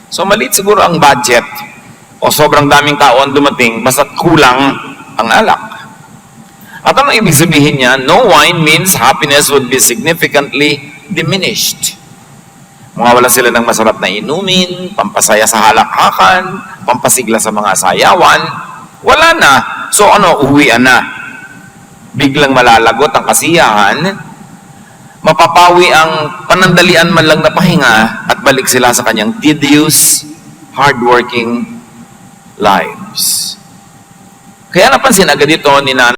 So maliit siguro ang budget o sobrang daming tao ang dumating basta't kulang ang alak. At ano ibig sabihin niya? No wine means happiness would be significantly diminished. Mawawala sila ng masarap na inumin, pampasaya sa halakhakan, pampasigla sa mga sayawan. Wala na. So ano, uwian na. Biglang malalagot ang kasiyahan, mapapawi ang panandalian man lang na pahinga at balik sila sa kanyang tedious, hardworking lives. Kaya napansin agad ito ni Nanay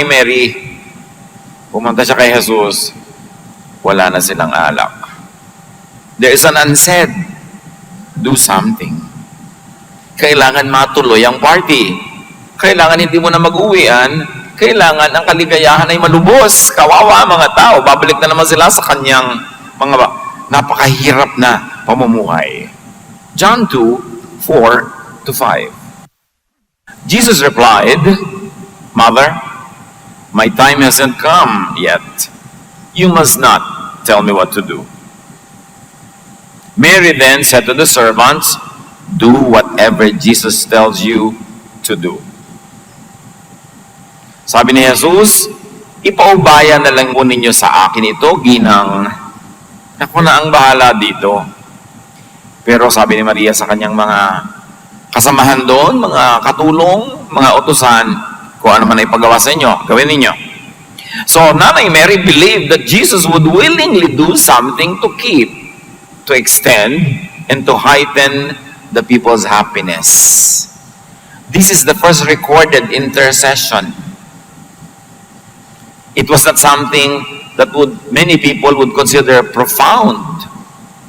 Mary, pumunta siya kay Jesus, wala na silang alak. There is an unsaid, do something. Kailangan matuloy ang party. Kailangan hindi mo na mag-uwian. Kailangan ang kaligayahan ay malubos. Kawawa mga tao. Babalik na naman sila sa kanyang mga napakahirap na pamumuhay. John 2:4-5. Jesus replied, Mother, my time hasn't come yet. You must not tell me what to do. Mary then said to the servants, do whatever Jesus tells you to do. Sabi ni Jesus, ipaubaya na lang po ninyo sa akin ito, ginang. Ako na ang bahala dito. Pero sabi ni Maria sa kanyang mga kasamahan doon, mga katulong, mga utusan, kung ano man ay paggawa sa inyo, gawin ninyo. So, Nanay Mary believed that Jesus would willingly do something to keep, to extend, and to heighten the people's happiness. This is the first recorded intercession. It was not something that many people would consider profound,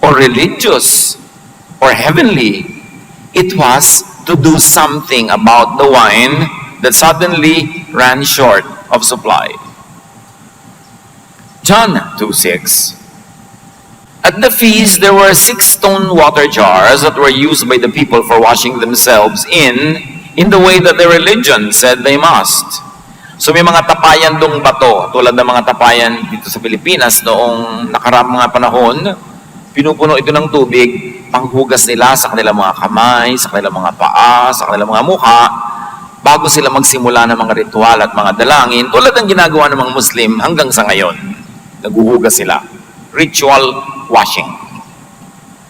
or religious, or heavenly. It was to do something about the wine that suddenly ran short of supply. John 2:6. At the feast, there were 6 stone water jars that were used by the people for washing themselves in the way that their religion said they must. So may mga tapayan dong bato, tulad ng mga tapayan dito sa Pilipinas noong nakaraang mga panahon, pinupuno ito ng tubig, panghugas nila sa kanilang mga kamay, sa kanilang mga paa, sa kanilang mga mukha, bago sila magsimula ng mga ritual at mga dalangin, tulad ng ginagawa ng mga Muslim hanggang sa ngayon. Naguhugas sila. Ritual washing.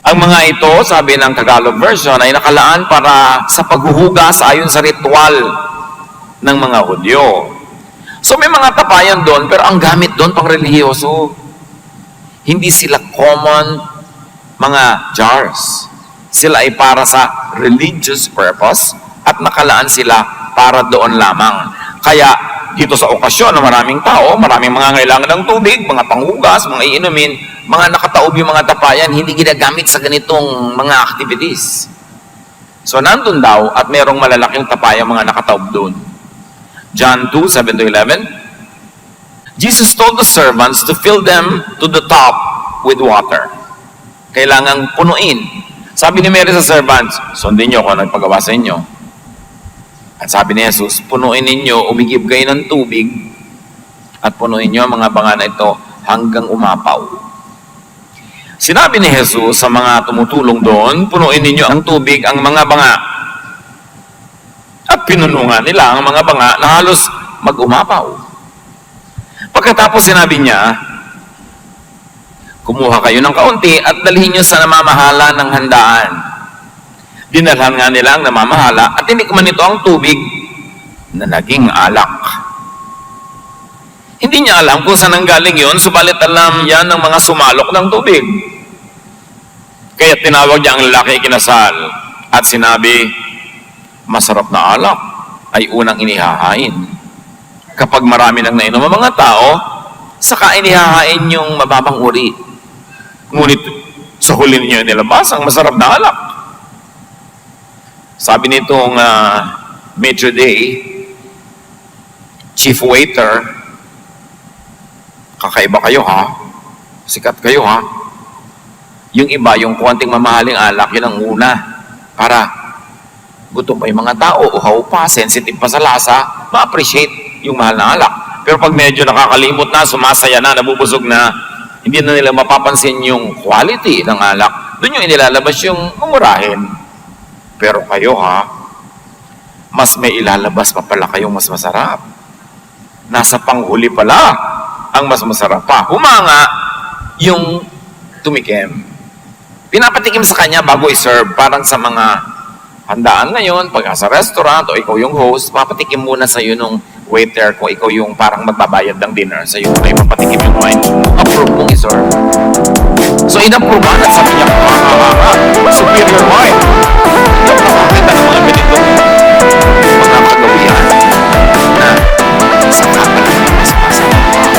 Ang mga ito, sabi ng Tagalog version, ay nakalaan para sa paghuhugas ayon sa ritual ng mga Hudyo. So may mga tapayan doon, pero ang gamit doon pang relihiyoso. Hindi sila common mga jars. Sila ay para sa religious purpose at nakalaan sila para doon lamang. Kaya dito sa okasyon na maraming tao, maraming mga ngailangan ng tubig, mga panghugas, mga iinumin, mga nakataob yung mga tapayan, hindi ginagamit sa ganitong mga activities. So nandun daw at merong malalaking tapayan mga nakataob doon. John 2:7-11. Jesus told the servants to fill them to the top with water. Kailangang punuin. Sabi ni Mary sa servants, sundin niyo kung nagpagawa sa inyo. At sabi ni Jesus, punuin ninyo, umigib kayo ng tubig, at punuin niyo ang mga banga na ito hanggang umapaw. Sinabi ni Jesus sa mga tumutulong doon, punuin ninyo ang tubig ang mga banga. At pinunungan nila ang mga banga na halos mag-umapaw. Pagkatapos sinabi niya, Kumuha kayo ng kaunti at dalhin nyo sa namamahala ng handaan. Dinalhan nga nila ang namamahala at tinikman nito ang tubig na naging alak. Hindi niya alam kung saan nanggaling yun, subalit alam yan ng mga sumalok ng tubig. Kaya tinawag niya ang lalaki kinasal at sinabi, masarap na alak ay unang inihahain. Kapag marami nang nainom ang mga tao, saka inihahain yung mababang uri. Ngunit sa huli ninyo nilabas ang masarap na alak. Sabi nitong Maitre d', chief waiter, kakaiba kayo ha, sikat kayo ha. Yung iba, yung konting mamahaling alak, yun ang una. Para gutom pa yung mga tao, uhaw pa, sensitive pa sa lasa, ma-appreciate yung mahal na alak. Pero pag medyo nakakalimot na, sumasaya na, nabubusog na, hindi na nila mapapansin yung quality ng alak. Doon yung inilalabas yung mumurahin. Pero kayo ha, mas may ilalabas pa pala kayong mas masarap. Nasa panghuli pala ang mas masarap pa. Humanga yung tumikim. Pinapatikim sa kanya bago i-serve. Parang sa mga handaan ngayon, pag sa restaurant o ikaw yung host, papatikim muna sa'yo nung waiter kung ikaw yung parang magbabayad ng dinner. Sa'yo ay papatikim yung wine. Approve mong i-serve. So inapprovean at sabi niya, superior wine. Hindi ako nakakita ng mga ganitong mga kagawian na sa kapal ng mas.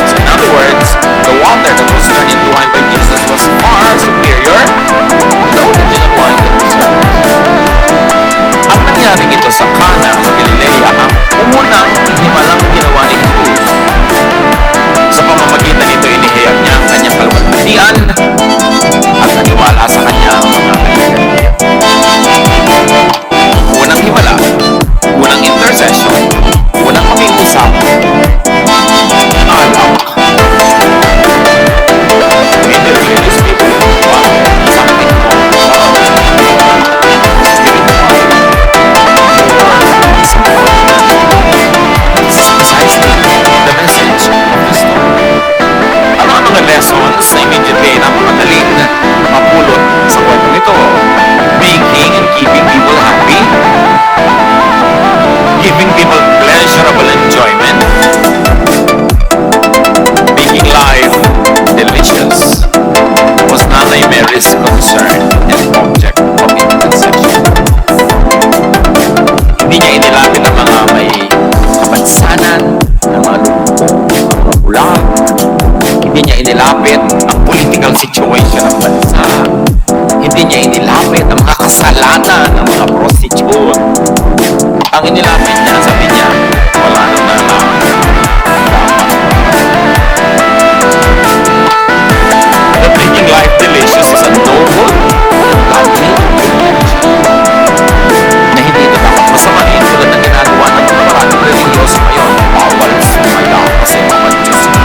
So in other words, the water that was turned into wine by Jesus was far superior to the original wine that was served. Ang nangyari ito sa Cana ng Galilea, ang unang himalang ginawa ni Jesus. Sa pamamagitan nito, inihayag niya ang kanyang kalwalhatian at naniwala sa kanya ang mga kaibigan. Unang himala, unang intercession, unang pakiusap, alak. Hindi religious people, sakit mo. The message of the story. Ano ang mga lessons na immediately napakadaling mapulot sa kwento nito? Making and keeping people happy, giving people pleasurable enjoyment, making life delicious was Nanay Mary's concern and object of intercession. Hindi niya inilapit ang mga may kapansanan, ang mga lupong, ang mga bulag. Hindi niya inilapit ang political situation ng bansa. Hindi niya inilapit ang mga kasalanan ng mga prostitute. Ang inilapit niya, sabi niya, wala nang nalaman. That making life delicious is a noble, godly privilege. Na hindi ito dapat masamahin tulad ng ginagawa ng mga maraming religyoso ngayon. Bawal sumaya kasi mga Diyos na.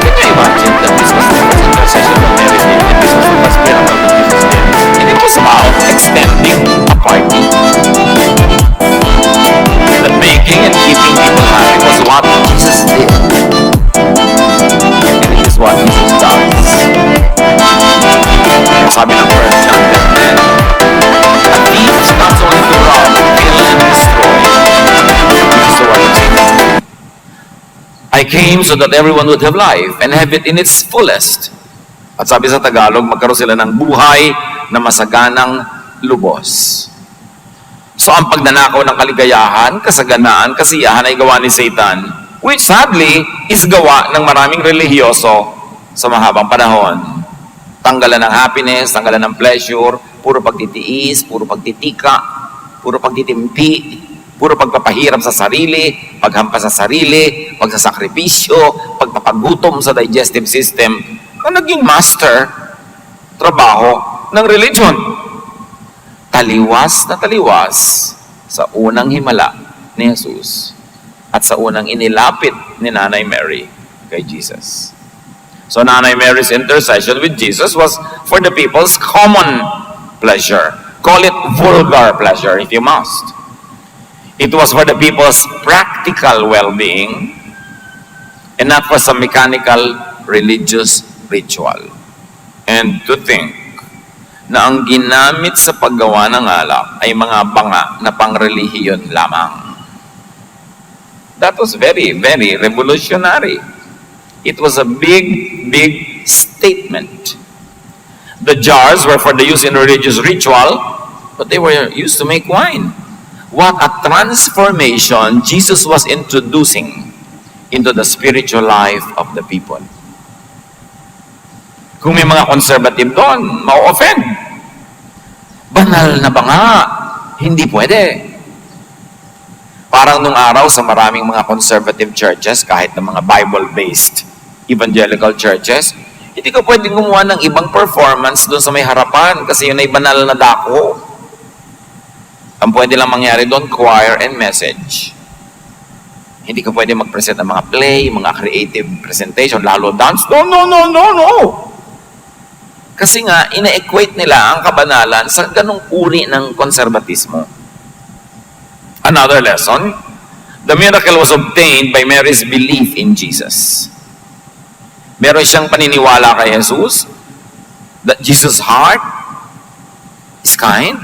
Can you imagine that this was the first intercession of Mary did, and this was the first miracle that Jesus did? And it was about extending a party. That making and keeping people happy was what Jesus did. And it is what Jesus does. Sabi ng First John 10:10, a thief comes only to rob, kill, and destroy. This is the word of Jesus. I came so that everyone would have life and have it in its fullest. At sabi sa Tagalog, magkaroon sila ng buhay na masaganang lubos. So ang pagnanakaw ng kaligayahan, kasaganaan, kasiyahan ay gawa ni Satan, which sadly is gawa ng maraming relihiyoso sa mahabang panahon. Tanggalan ng happiness, tanggalan ng pleasure, puro pagtitiis, puro pagtitika, puro pagtitimpi, puro pagpapahirap sa sarili, paghampas sa sarili, pagsasakripisyo, pagpapagutom sa digestive system, ang naging master trabaho ng religion. Taliwas na taliwas sa unang himala ni Jesus at sa unang inilapit ni Nanay Mary kay Jesus. So Nanay Mary's intercession with Jesus was for the people's common pleasure. Call it vulgar pleasure if you must. It was for the people's practical well-being and not for some mechanical religious ritual. And to think na ang ginamit sa paggawa ng alak ay mga banga na pangrelihiyon lamang. That was very, very revolutionary. It was a big, big statement. The jars were for the use in religious ritual, but they were used to make wine. What a transformation Jesus was introducing into the spiritual life of the people. Kung may mga conservative doon, ma-offend. Banal na ba nga? Hindi pwede. Parang nung araw sa maraming mga conservative churches, kahit ng mga Bible-based evangelical churches, hindi ka pwedeng gumawa ng ibang performance doon sa may harapan kasi yun ay banal na dako. Ang pwede lang mangyari doon, choir and message. Hindi ka pwede mag-present ng mga play, mga creative presentation, lalo dance. No, no, no, no, no! Kasi nga, ina-equate nila ang kabanalan sa ganong uri ng konserbatismo. Another lesson, the miracle was obtained by Mary's belief in Jesus. Meron siyang paniniwala kay Jesus that Jesus' heart is kind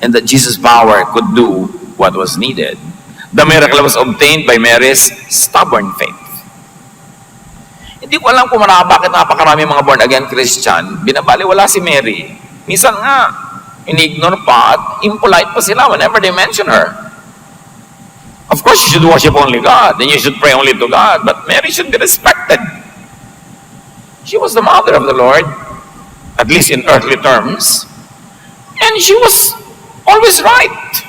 and that Jesus' power could do what was needed. The miracle was obtained by Mary's stubborn faith. Hindi ko alam kung bakit napakarami mga born-again Christian, binabaliwala si Mary. Minsan nga, in-ignore pa at impolite pa sila whenever they mention her. Of course, you should worship only God, and you should pray only to God, but Mary should be respected. She was the mother of the Lord, at least in earthly terms, and she was always right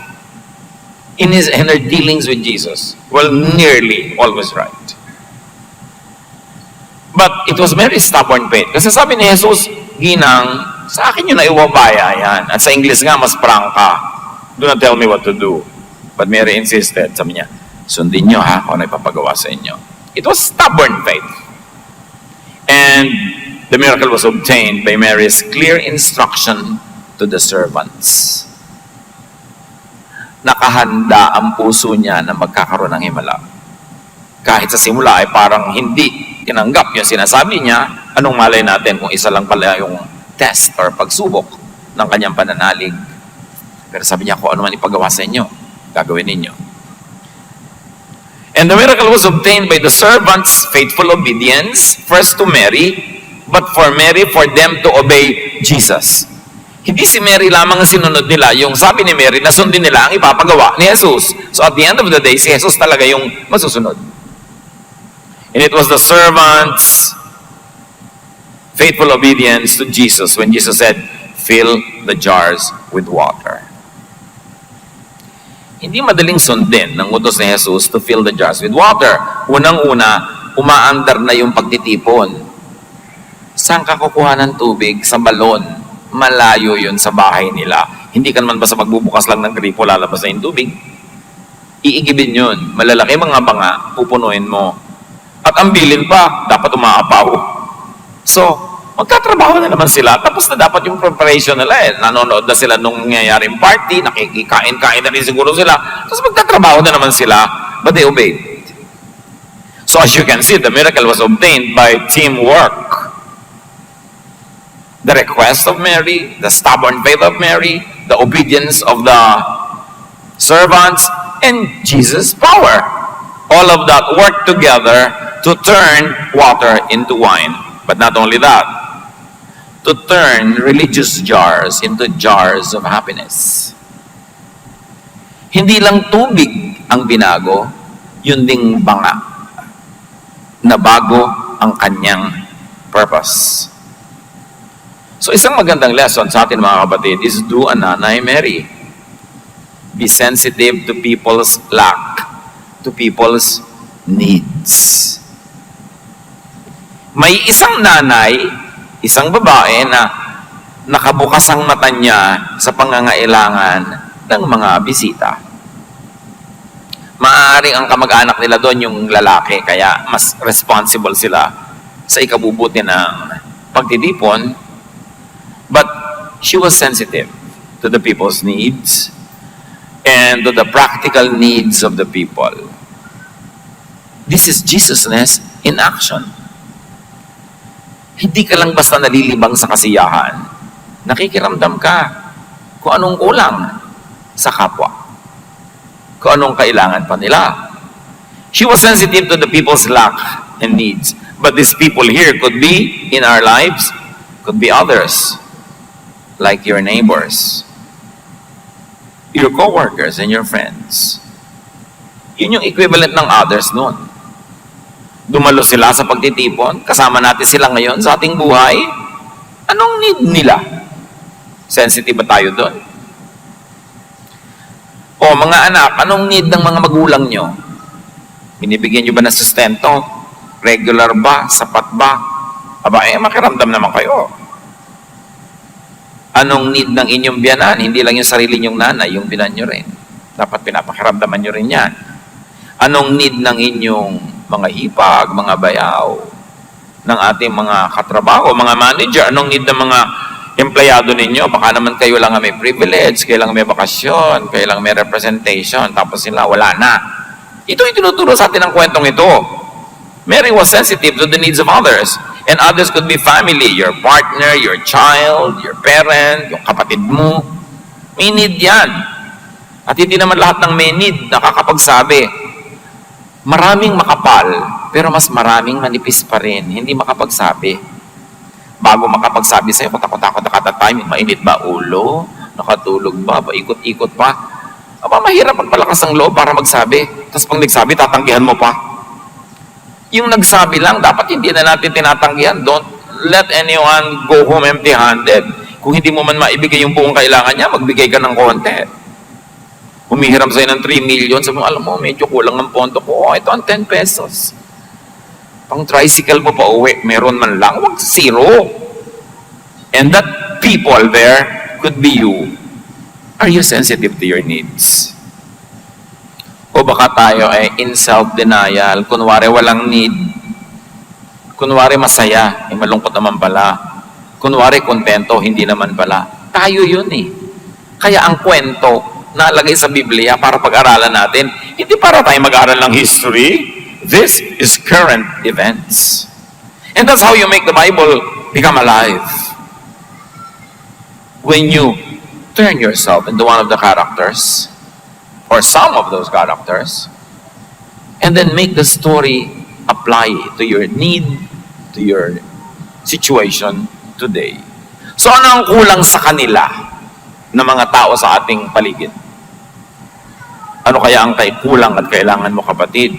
in her dealings with Jesus. Well, nearly always right. But it was Mary's stubborn faith. Kasi sabi ni Jesus, Ginang, sa akin yun na iwabaya yan. At sa English nga, mas prangka. Do not tell me what to do. But Mary insisted, sabi niya, sundin niyo ha, kung ano ipapagawa sa inyo. It was stubborn faith. And the miracle was obtained by Mary's clear instruction to the servants. Nakahanda ang puso niya na magkakaroon ng himala. Kahit sa simula ay parang hindi tinanggap yung sinasabi niya, anong malay natin kung isa lang pala yung test or pagsubok ng kanyang pananalig. Pero sabi niya, kung ano man ipagawa sa inyo, gagawin ninyo. And the miracle was obtained by the servants' faithful obedience, first to Mary, but for Mary, for them to obey Jesus. Hindi si Mary lamang ang sinunod nila, yung sabi ni Mary, nasundin nila ang ipapagawa ni Jesus. So at the end of the day, si Jesus talaga yung masusunod. And it was the servants' faithful obedience to Jesus when Jesus said, fill the jars with water. Hindi madaling sundin ng utos ni Jesus to fill the jars with water. Unang-una, umaandar na yung pagtitipon. Saan ka kukuha ng tubig? Sa balon. Malayo yun sa bahay nila. Hindi ka naman basta magbubukas lang ng gripo, lalabas na yung tubig. Iigibin yun. Malalaki mga banga, pupunuin mo. At ang bilin pa, dapat umaapaw. So, magkatrabaho na naman sila. Tapos na dapat yung preparation nila eh. Nanonood na sila nung nangyayaring party, nakikikain-kain na rin siguro sila. Tapos magkatrabaho na naman sila. But they obeyed. So as you can see, the miracle was obtained by teamwork. The request of Mary, the stubborn faith of Mary, the obedience of the servants, and Jesus' power. All of that worked together to turn water into wine. But not only that, to turn religious jars into jars of happiness. Hindi lang tubig ang binago, yun ding banga. Nabago ang kanyang purpose. So isang magandang lesson sa atin mga kapatid is do a Nanay Mary. Be sensitive to people's lack, to people's needs. May isang nanay, isang babae na nakabukas ang mata niya sa pangangailangan ng mga bisita. Maaaring ang kamag-anak nila doon yung lalaki, kaya mas responsible sila sa ikabubuti ng pagtitipon. But she was sensitive to the people's needs and to the practical needs of the people. This is Jesusness in action. Hindi ka lang basta nalilibang sa kasiyahan. Nakikiramdam ka kung anong kulang sa kapwa. Kung anong kailangan pa nila. She was sensitive to the people's lack and needs. But these people here could be in our lives, could be others, like your neighbors, your co-workers, and your friends. Yun yung equivalent ng others nun. Dumalo sila sa pagtitipon, kasama natin sila ngayon sa ating buhay. Anong need nila? Sensitive ba tayo doon? O mga anak, anong need ng mga magulang nyo? Binibigyan nyo ba ng sustento? Regular ba? Sapat ba? Aba, makiramdam naman kayo. Anong need ng inyong biyanan? Hindi lang yung sarili nyong nanay, yung binan nyo rin. Dapat pinapakiramdaman nyo rin yan. Anong need ng inyong mga hipag, mga bayaw, ng ating mga katrabaho, mga manager? Anong need ng mga empleyado ninyo? Baka naman kayo lang may privilege, kayo lang may bakasyon, kayo lang may representation, tapos sila wala na. Ito yung tinuturo sa atin ng kwentong ito. Mary was sensitive to the needs of others. And others could be family, your partner, your child, your parent, yung kapatid mo. May need yan. At hindi naman lahat ng may need nakakapagsabi. Maraming makapal, pero mas maraming manipis pa rin. Hindi makapagsabi. Bago makapagsabi sa'yo, katakot-takot na katatime, mainit ba ulo? Nakatulog ba? Paikot-ikot pa? Aba, mahirap magpalakas ang loob para magsabi. Tapos pag nagsabi, tatanggihan mo pa. Yung nagsabi lang, dapat hindi na natin tinatanggihan. Don't let anyone go home empty-handed. Kung hindi mo man maibigay yung buong kailangan niya, magbigay ka ng konti. Humihiram sa'yo ng 3 million, sabi mo, alam mo, medyo kulang ng pondo ko. Oh, ito ang 10 pesos. Pang tricycle mo pa uwi, meron man lang, wag zero. And that people there could be you. Are you sensitive to your needs? O baka tayo ay in self-denial, kunwari walang need, kunwari masaya, malungkot naman pala, kunwari kontento, hindi naman pala. Tayo yun eh. Kaya ang kwento, nalagay sa Biblia para pag-aralan natin, hindi para tayo mag-aral ng history. This is current events. And that's how you make the Bible become alive. When you turn yourself into one of the characters, or some of those characters, and then make the story apply to your need, to your situation today. So ano ang kulang sa kanila ng mga tao sa ating paligid? Ano kaya ang kulang at kailangan mo, kapatid?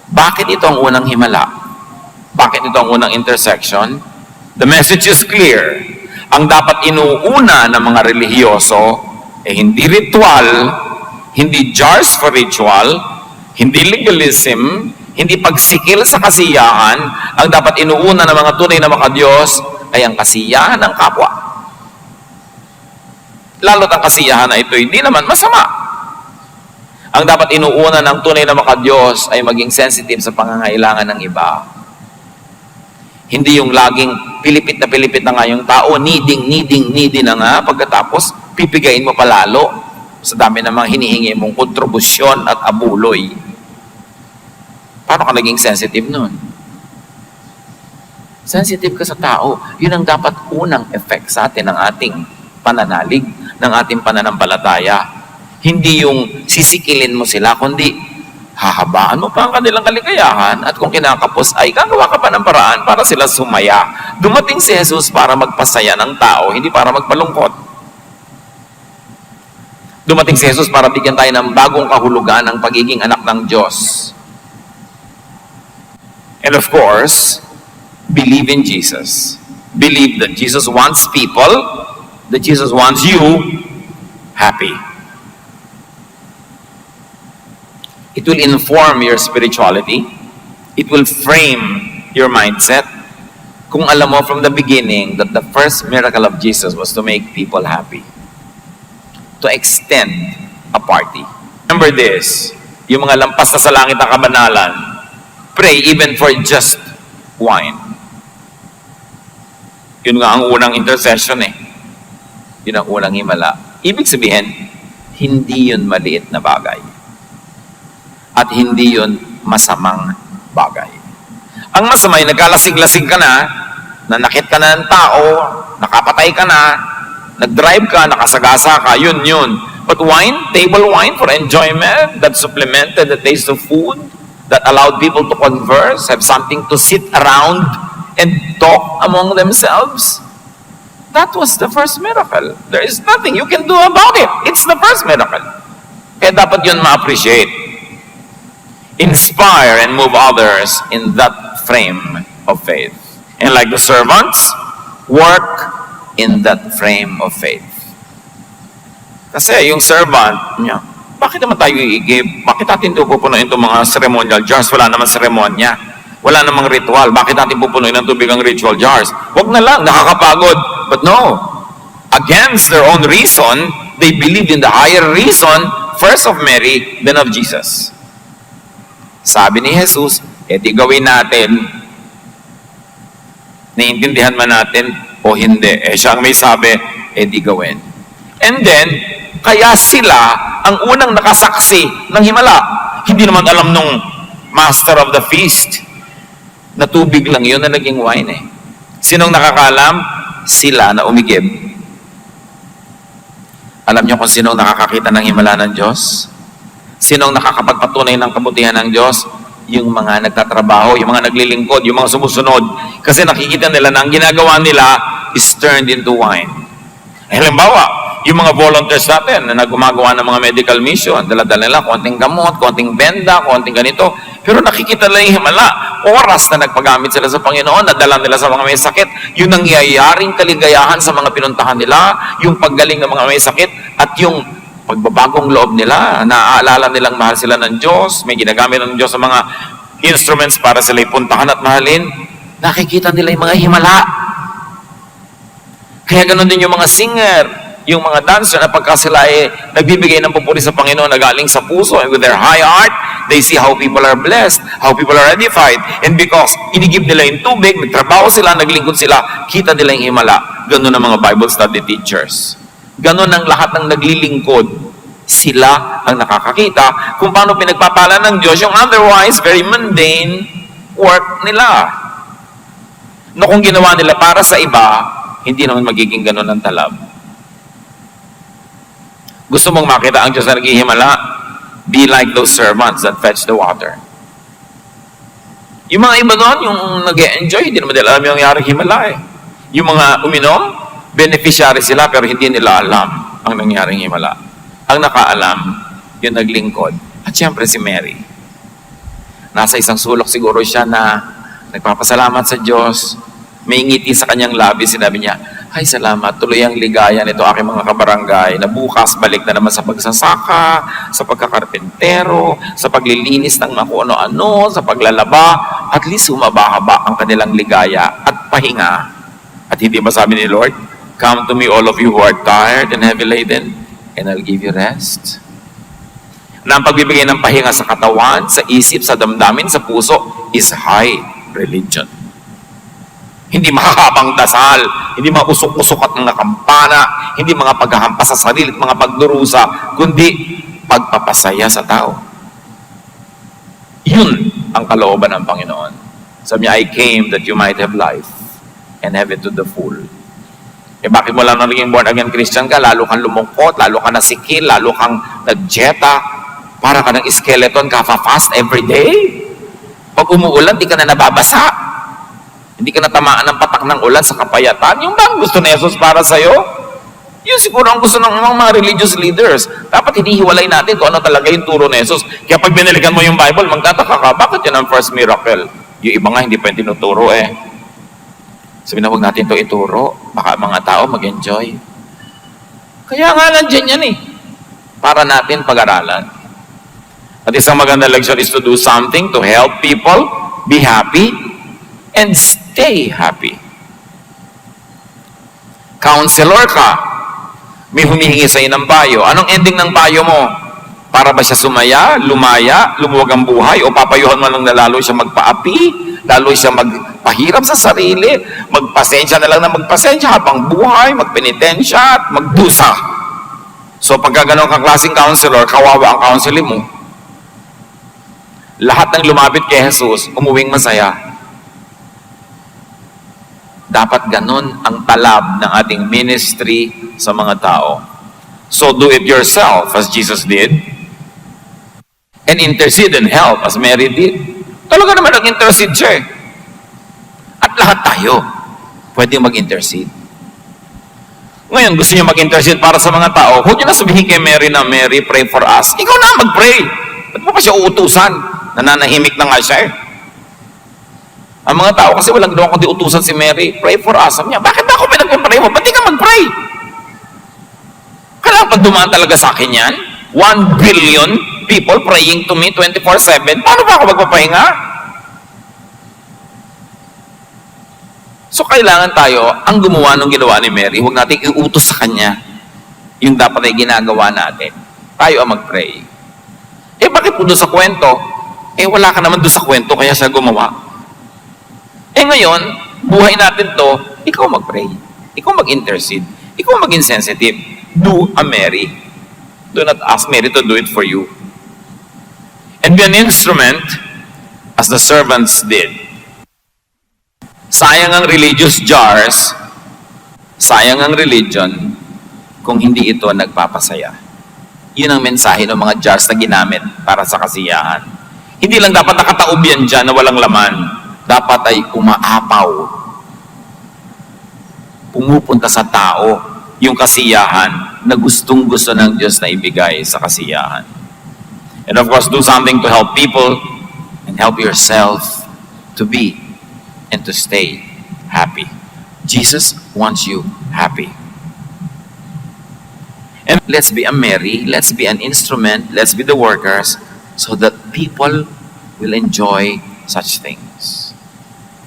Bakit ito ang unang himala? Bakit ito ang unang intersection? The message is clear. Ang dapat inuuna ng mga relihiyoso hindi ritual, hindi jars for ritual, hindi legalism, hindi pagsikil sa kasiyahan. Ang dapat inuuna ng mga tunay na makadiyos ay ang kasiyahan ng kapwa. Lalo't ang kasiyahan na ito hindi naman masama. Ang dapat inuuna ng tunay na makadiyos ay maging sensitive sa pangangailangan ng iba. Hindi yung laging pilipit na nga yung tao, needing na nga, pagkatapos pipigayin mo palalo sa dami ng mga hinihingi mong kontribusyon at abuloy. Paano ka naging sensitive nun? Sensitive ka sa tao. Yun ang dapat unang effect sa atin ng ating pananalig, ng ating pananampalataya. Hindi yung sisikilin mo sila, kundi hahabaan mo pa ang kanilang kaligayahan at kung kinakapos ay gagawa ka pa ng paraan para sila sumaya. Dumating si Jesus para magpasaya ng tao, hindi para magpalungkot. Dumating si Jesus para bigyan tayo ng bagong kahulugan ng pagiging anak ng Diyos. And of course, believe in Jesus. Believe that Jesus wants people, that Jesus wants you happy. It will inform your spirituality. It will frame your mindset. Kung alam mo from the beginning that the first miracle of Jesus was to make people happy. To extend a party. Remember this, yung mga lampas na sa langit ng kabanalan, pray even for just wine. Yun nga ang unang intercession eh. Yun ang unang himala. Ibig sabihin, hindi yun maliit na bagay. At hindi yun masamang bagay. Ang masama ay nagkalasig-lasig ka na, nanakit ka na ng tao, nakapatay ka na, nag-drive ka, nakasagasa ka, yun. But wine, table wine for enjoyment, that supplemented the taste of food, that allowed people to converse, have something to sit around and talk among themselves. That was the first miracle. There is nothing you can do about it. It's the first miracle. Kaya dapat yun ma-appreciate. Inspire and move others in that frame of faith. And like the servants, work in that frame of faith. Kasi yung servant niya, bakit naman tayo i-give? Bakit natin ito pupunuin itong mga ceremonial jars? Wala naman seremonya. Wala namang ritual. Bakit natin pupunuin ng tubig ang ritual jars? Huwag na lang, nakakapagod. But no. Against their own reason, they believed in the higher reason, first of Mary, then of Jesus. Sabi ni Jesus, di gawin natin. Naiintindihan man natin o hindi. Siya ang may sabi, di gawin. And then, kaya sila ang unang nakasaksi ng himala. Hindi naman alam nung master of the feast na tubig lang yun na naging wine eh. Sinong nakakaalam? Sila na umigib. Alam niyo kung sinong nakakakita ng himala ng Diyos? Sinong nakakapagpatunay ng kabutihan ng Diyos? Yung mga nagtatrabaho, yung mga naglilingkod, yung mga sumusunod. Kasi nakikita nila na ang ginagawa nila is turned into wine. Halimbawa, yung mga volunteers natin na gumagawa ng mga medical mission, dala-dala nila konting gamot, konting benda, konting ganito. Pero nakikita nila yung himala. Oras na nagpagamit sila sa Panginoon, nadala nila sa mga may sakit, yung nangyayaring kaligayahan sa mga pinuntahan nila, yung paggaling ng mga may sakit, at yung pagbabagong loob nila, naaalala nilang mahal sila ng Diyos, may ginagamit ng Diyos sa mga instruments para sila ipuntahan at mahalin, nakikita nila yung mga himala. Kaya ganun din yung mga singer, yung mga dancer na pagka sila ay nagbibigay ng pupuri sa Panginoon na galing sa puso, and with their high heart, they see how people are blessed, how people are edified. And because inigib nila yung tubig, nagtrabaho sila, naglingkod sila, kita nila yung himala. Ganun ang mga Bible study teachers. Ganun ang lahat ng naglilingkod. Sila ang nakakakita kung paano pinagpapala ng Diyos yung otherwise very mundane work nila. Na kung ginawa nila para sa iba, hindi naman magiging ganun ang talab. Gusto mong makita ang Diyos na naghihimala? Be like those servants that fetch the water. Yung mga iba doon, yung nag-enjoy, hindi naman nila alam yung nangyari himala eh. Yung mga uminom, beneficiary sila pero hindi nila alam ang nangyaring himala. Ang nakaalam, yung naglingkod. At syempre si Mary. Nasa isang sulok siguro siya na nagpapasalamat sa Diyos. May ngiti sa kanyang labi, sinabi niya, ay salamat, tuloy ang ligaya nito aking mga kabarangay na bukas balik na naman sa pagsasaka, sa pagkakarpentero, sa paglilinis ng mga kung ano-ano, sa paglalaba, at least humaba-haba ang kanilang ligaya at pahinga. At hindi ba sabi ni Lord, come to me all of you who are tired and heavy laden, and I'll give you rest. Na ang pagbibigay ng pahinga sa katawan, sa isip, sa damdamin, sa puso, is high religion. Hindi makahabang dasal, hindi mga usok-usok at mga kampana, hindi mga paghahampas sa sarili at mga pagdurusa, kundi pagpapasaya sa tao. Yun ang kalooban ng Panginoon. Sabi niya, I came that you might have life and have it to the full. Bakit mo lang naging born again Christian ka? Lalo kang lumungkot, lalo kang nasikil, lalo kang nagjeta, para ka ng skeleton, ka-fast every day. Pag umuulan, di ka na nababasa. Hindi ka natamaan ng patak ng ulan sa kapayatan. Yung bang gusto ni Jesus para sa'yo? Yun siguro ang gusto ng mga religious leaders. Dapat hinihiwalay natin kung ano talaga yung turo ni Jesus. Kaya pag binalikan mo yung Bible, magtataka ka, bakit yan ang first miracle? Yung iba nga hindi pa yung tinuturo eh. Sabi na huwag natin ito ituro. Baka mga tao mag-enjoy. Kaya nga nandiyan yan eh. Para natin pag-aralan. At isang maganda leksyon is to do something to help people be happy and stay happy. Counselor ka, may humihingi sa'yo ng payo. Anong ending ng payo mo? Para ba siya sumaya, lumaya, lumuwag ang buhay, o papayuhan mo lang na lalo siya magpaapi, lalo siya magpahirap sa sarili, magpasensya na lang na magpasensya habang buhay, magpenitensya at magdusa. So pagka ganun kang klaseng counselor, kawawa ang counseling mo. Lahat ng lumapit kay Jesus, umuwing masaya. Dapat ganun ang talab ng ating ministry sa mga tao. So do it yourself as Jesus did, and intercede and help as Mary did. Talaga naman nag-intercede siya eh. At lahat tayo pwede mag-intercede. Ngayon, gusto niyo mag-intercede para sa mga tao, huwag niyo na sabihin kay Mary na, Mary, pray for us. Ikaw na mag-pray. Ba't mo pa siya uutusan? Nananahimik na nga siya eh. Ang mga tao kasi walang ginawa kundi utusan si Mary, pray for us. Sabi niya, bakit ako pinag-pray mo? Ba't di ka mag-pray? Kailangan pag dumaan talaga sa akin yan, 1 billion people praying to me 24/7, paano ba ako magpapahinga? So kailangan tayo, ang gumawa ng ginawa ni Mary, huwag natin iutos sa kanya yung dapat ay ginagawa natin. Tayo ang mag-pray. Eh bakit po doon sa kwento? Eh wala ka naman doon sa kwento, kaya siya gumawa. Eh ngayon, buhay natin to, ikaw mag-pray. Ikaw mag-intercede. Ikaw maging sensitive. Do a Mary. Do not ask Mary to do it for you. And be an instrument as the servants did. Sayang ang religious jars, sayang ang religion kung hindi ito nagpapasaya. Yun ang mensahe ng mga jars na ginamit para sa kasiyahan. Hindi lang dapat nakataob yan dyan na walang laman. Dapat ay umaapaw. Pumupunta sa tao yung kasiyahan na gustong-gusto ng Diyos na ibigay sa kasiyahan. And of course, do something to help people and help yourself to be and to stay happy. Jesus wants you happy. And let's be a Mary, let's be an instrument, let's be the workers so that people will enjoy such things.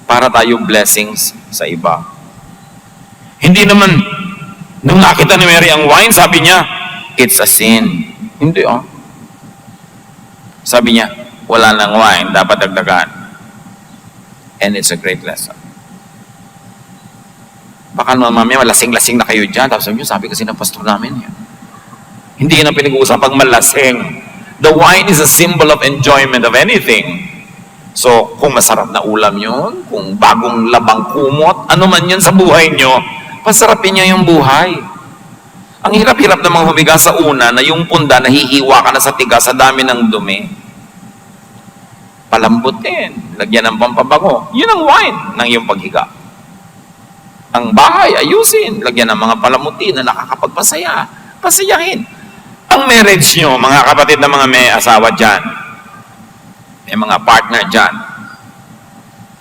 Para tayo blessings sa iba. Hindi naman, nung nakita ni Mary ang wine, sabi niya, it's a sin. Hindi Sabi niya, wala nang wine, dapat dagdagan. And it's a great lesson. Baka mamaya malasing-lasing na kayo dyan. Tapos sabi kasi ng pastor namin yan. Hindi na pinag-uusapang malasing. The wine is a symbol of enjoyment of anything. So, kung masarap na ulam yun, kung bagong labang kumot, ano man yun sa buhay nyo, pasarapin nyo yung buhay. Ang hirap-hirap namang humiga sa una na yung punda, nahihiwa ka na sa tiga sa dami ng dumi. Palambutin, lagyan ng pampabango. Yun ang wine ng iyong paghiga. Ang bahay, ayusin, lagyan ng mga palamuti na nakakapagpasaya. Pasayahin. Ang marriage nyo, mga kapatid na mga may asawa dyan, may mga partner dyan,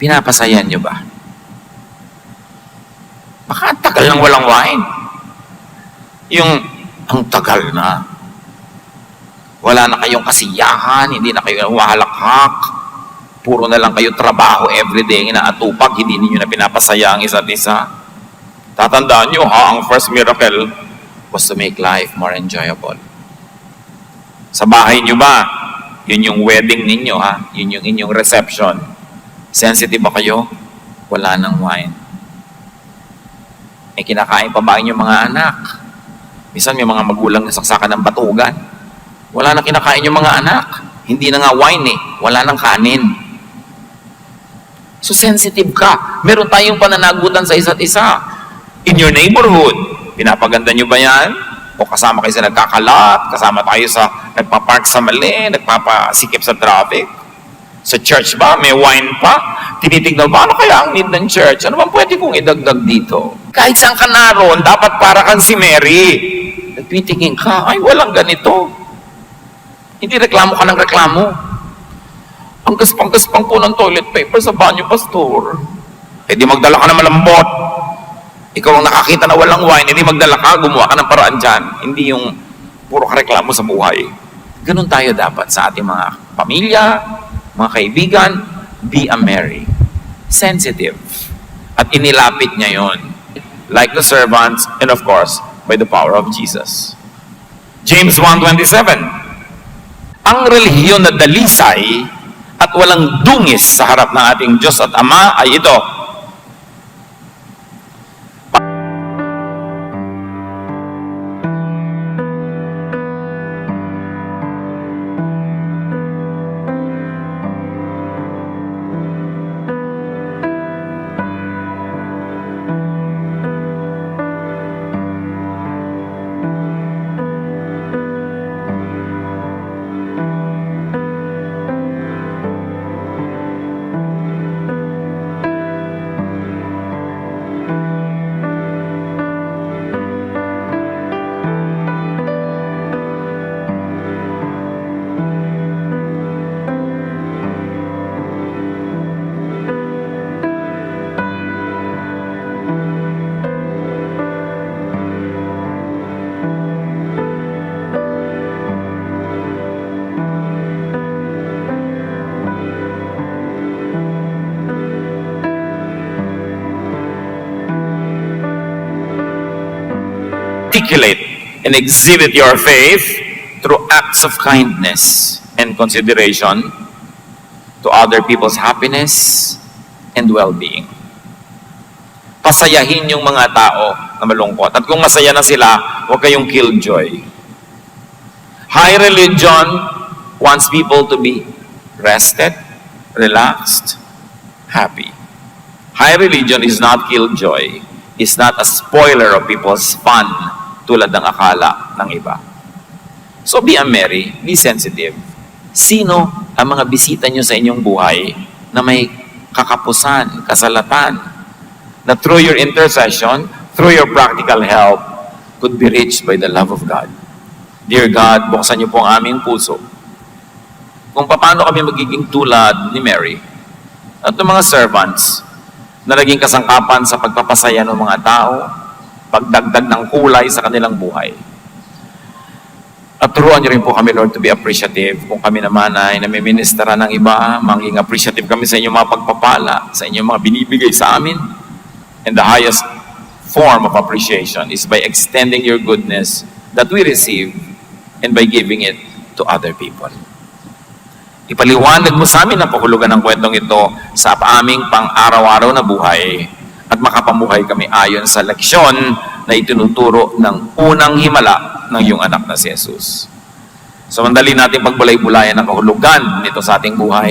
pinapasayan nyo ba? Baka ang tagal nang walang wine. Yung, ang tagal na. Wala na kayong kasiyahan, hindi na kayo wahalakhak, puro na lang kayo trabaho everyday, inaatupag, hindi ninyo na pinapasaya ang isa't isa. Tatandaan nyo ang first miracle was to make life more enjoyable. Sa bahay nyo ba, yun yung wedding ninyo yun yung inyong reception. Sensitive ba kayo? Wala nang wine. May kinakain pa ba inyong mga anak? Minsan may mga magulang na saksakan ng batugan. Wala nang kinakain yung mga anak. Hindi na nga wine wala nang kanin. So sensitive ka. Meron tayong pananagutan sa isa't isa. In your neighborhood, pinapaganda nyo ba yan? O kasama kayo sa nagkakalat, kasama tayo sa nagpapark sa mali, nagpapasikip sa traffic. Sa church ba, may wine pa? Tinitignan ba, ano kaya ang need ng church? Ano bang pwede kong idagdag dito? Kahit saan ka naroon, dapat para kang si Mary. Nagtitingin ka, ay walang ganito. Hindi reklamo ka ng reklamo. Ang gaspang-gaspang po ng toilet paper sa banyo, pastor. Eh di magdala ka na malambot. Ikaw ang nakakita na walang wine, hindi magdala ka, gumawa ka ng paraan dyan. Hindi yung puro ka reklamo sa buhay. Ganun tayo dapat sa ating mga pamilya, mga kaibigan, be a Mary. Sensitive. At inilapit niya yon, like the servants, and of course, by the power of Jesus. James 1:27. Ang relihiyon na dalisay at walang dungis sa harap ng ating Diyos at Ama ay ito. articulate and exhibit your faith through acts of kindness and consideration to other people's happiness and well-being. Pasayahin yung mga tao na malungkot. At kung masaya na sila, huwag kayong killjoy. High religion wants people to be rested, relaxed, happy. High religion is not killjoy. It's not a spoiler of people's fun tulad ng akala ng iba. So be merry, be sensitive. Sino ang mga bisita nyo sa inyong buhay na may kakapusan, kasalatan, na through your intercession, through your practical help, could be reached by the love of God? Dear God, buksan niyo po ang aming puso kung paano kami magiging tulad ni Mary at ng mga servants na naging kasangkapan sa pagpapasaya ng mga tao, pagdagdag ng kulay sa kanilang buhay. At turuan niyo rin po kami, Lord, to be appreciative. Kung kami naman ay namiministera ng iba, maging appreciative kami sa inyong mga pagpapala, sa inyong mga binibigay sa amin. And the highest form of appreciation is by extending your goodness that we receive and by giving it to other people. Ipaliwanag mo sa amin ang pahulugan ng kwentong ito sa aming pang-araw-araw na buhay at makapamuhay kami ayon sa leksyon na itinuturo ng unang himala ng iyong anak na si Jesus. So, mandali natin pagbulay-bulayan ang kahulugan nito sa ating buhay.